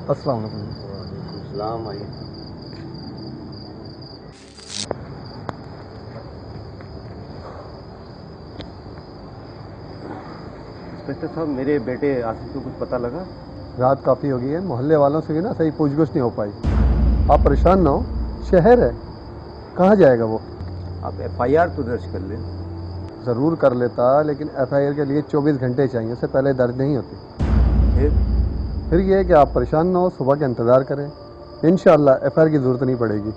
अस्सलाम वालेकुम। वालेकुम सलाम। आइए। इंस्पेक्टर साहब, मेरे बेटे आसिफ को कुछ पता लगा? रात काफ़ी हो गई है, मोहल्ले वालों से भी ना सही पूछगछ नहीं हो पाई। आप परेशान ना हो, शहर है, कहाँ जाएगा वो? आप एफआईआर तो दर्ज कर लें। ज़रूर कर लेता, लेकिन एफआईआर के लिए 24 घंटे चाहिए, उससे पहले दर्ज नहीं होती। फिर ये है कि आप परेशान ना हो, सुबह का इंतज़ार करें, इंशाअल्लाह एफआईआर की ज़रूरत नहीं पड़ेगी।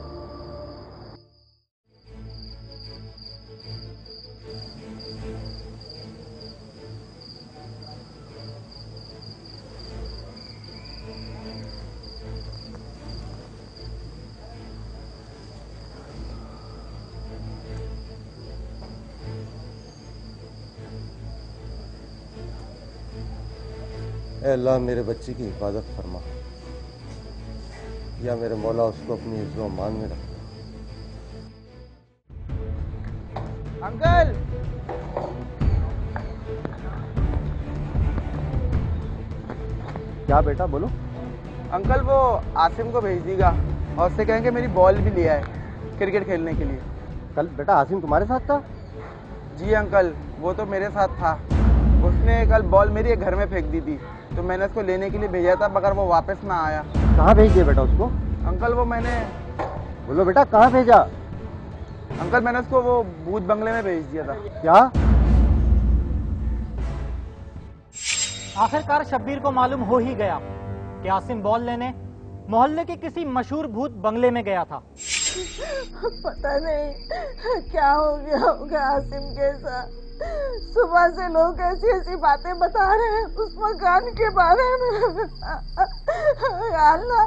ए अल्लाह, मेरे बच्चे की हिफाजत फरमा, या मेरे मौला उसको अपनी इज्जो मान में रख। अंकल, क्या बेटा बोलो? अंकल वो आसिम को भेज दीगा और उससे कहेंगे मेरी बॉल भी लिया है क्रिकेट खेलने के लिए। कल बेटा आसिम तुम्हारे साथ था? जी अंकल, वो तो मेरे साथ था। उसने कल बॉल मेरी घर में फेंक दी थी, तो मैंने उसको लेने के लिए भेजा था, मगर वो वापस ना आया। कहाँ भेज दिया बेटा उसको? अंकल वो मैंने बोलो बेटा, कहाँ भेजा? अंकल मैंने उसको वो भूत बंगले में भेज दिया था। क्या? आखिरकार शब्बीर को मालूम हो ही गया कि आसिम बॉल लेने मोहल्ले के किसी मशहूर भूत बंगले में गया था। पता नहीं क्या हो गया होगा आसिम के साथ। सुबह से लोग ऐसी ऐसी बातें बता रहे हैं उस मकान के बारे में। या अल्लाह,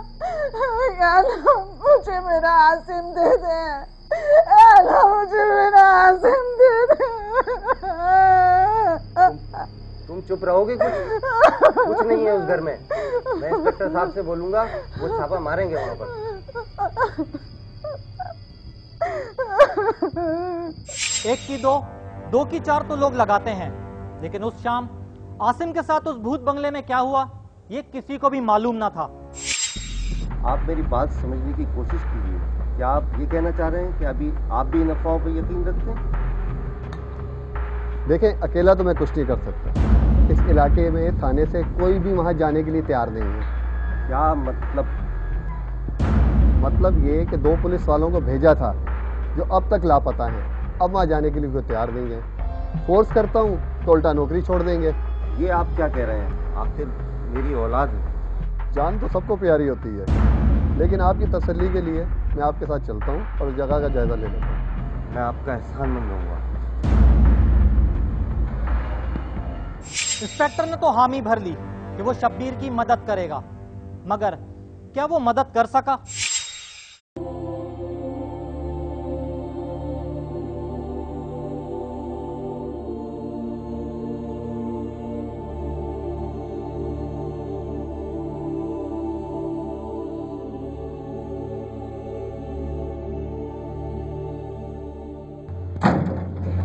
मुझे मेरा आसिम दे दे। अल्लाह, मुझे मेरा आसिम दे दे। तुम चुप रहोगे? कुछ नहीं है उस घर में। मैं इंस्पेक्टर साहब से बोलूंगा, वो छापा मारेंगे वहां पर। एक की दो की चार तो लोग लगाते हैं, लेकिन उस शाम आसिम के साथ उस भूत बंगले में क्या हुआ ये किसी को भी मालूम ना था। आप मेरी बात समझने की कोशिश कीजिए। क्या आप ये कहना चाह रहे हैं कि अभी आप भी इन अफवाहों पर यकीन रखते हैं? देखें, अकेला तो मैं कुछ नहीं कर सकता। इस इलाके में थाने से कोई भी वहाँ जाने के लिए तैयार नहीं है। क्या मतलब? मतलब ये कि 2 पुलिस वालों को भेजा था जो अब तक लापता हैं। अब वहाँ जाने के लिए कोई तैयार नहीं है। फोर्स करता हूँ तो उल्टा नौकरी छोड़ देंगे। ये आप क्या कह रहे हैं? आखिर मेरी औलाद है। जान तो सबको प्यारी होती है, लेकिन आपकी तसल्ली के लिए मैं आपके साथ चलता हूँ और उस जगह का जायजा ले लेता हूँ। मैं आपका एहसानमंद रहूंगा। इंस्पेक्टर ने तो हामी भर ली कि वो शब्बीर की मदद करेगा, मगर क्या वो मदद कर सका?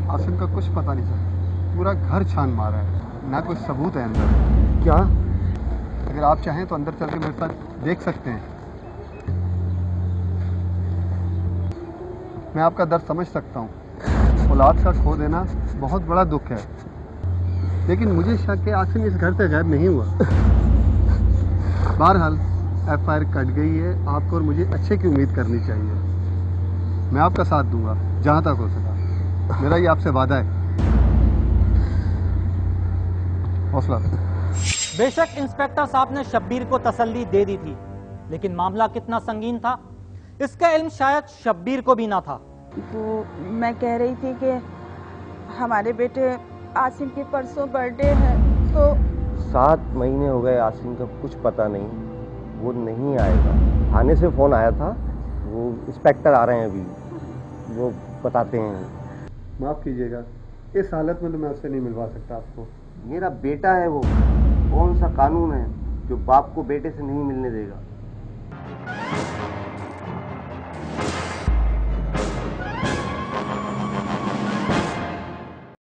आसिम का कुछ पता नहीं सर, पूरा घर छान मारा है, ना कोई सबूत है अंदर। क्या? अगर आप चाहें तो अंदर चल के मेरे साथ देख सकते हैं। मैं आपका दर्द समझ सकता हूँ। औलाद का खो देना बहुत बड़ा दुख है, लेकिन मुझे शक है आसिम इस घर से गायब नहीं हुआ। बहरहाल एफआईआर कट गई है, आपको और मुझे अच्छे की उम्मीद करनी चाहिए। मैं आपका साथ दूंगा जहाँ तक हो सका, मेरा ये आपसे वादा है। हौसला। बेशक इंस्पेक्टर साहब ने शब्बीर को तसल्ली दे दी थी, लेकिन मामला कितना संगीन था इसका इल्म शायद शब्बीर को भी ना था। वो मैं कह रही थी कि हमारे बेटे आसिम की परसों बर्थडे है, तो 7 महीने हो गए, आसिम का कुछ पता नहीं। वो नहीं आएगा। थाने से फोन आया था, वो इंस्पेक्टर आ रहे हैं अभी, वो बताते हैं। माफ़ कीजिएगा, इस हालत में तो मैं उससे नहीं मिलवा सकता आपको। मेरा बेटा है वो। कौन सा कानून है जो बाप को बेटे से नहीं मिलने देगा?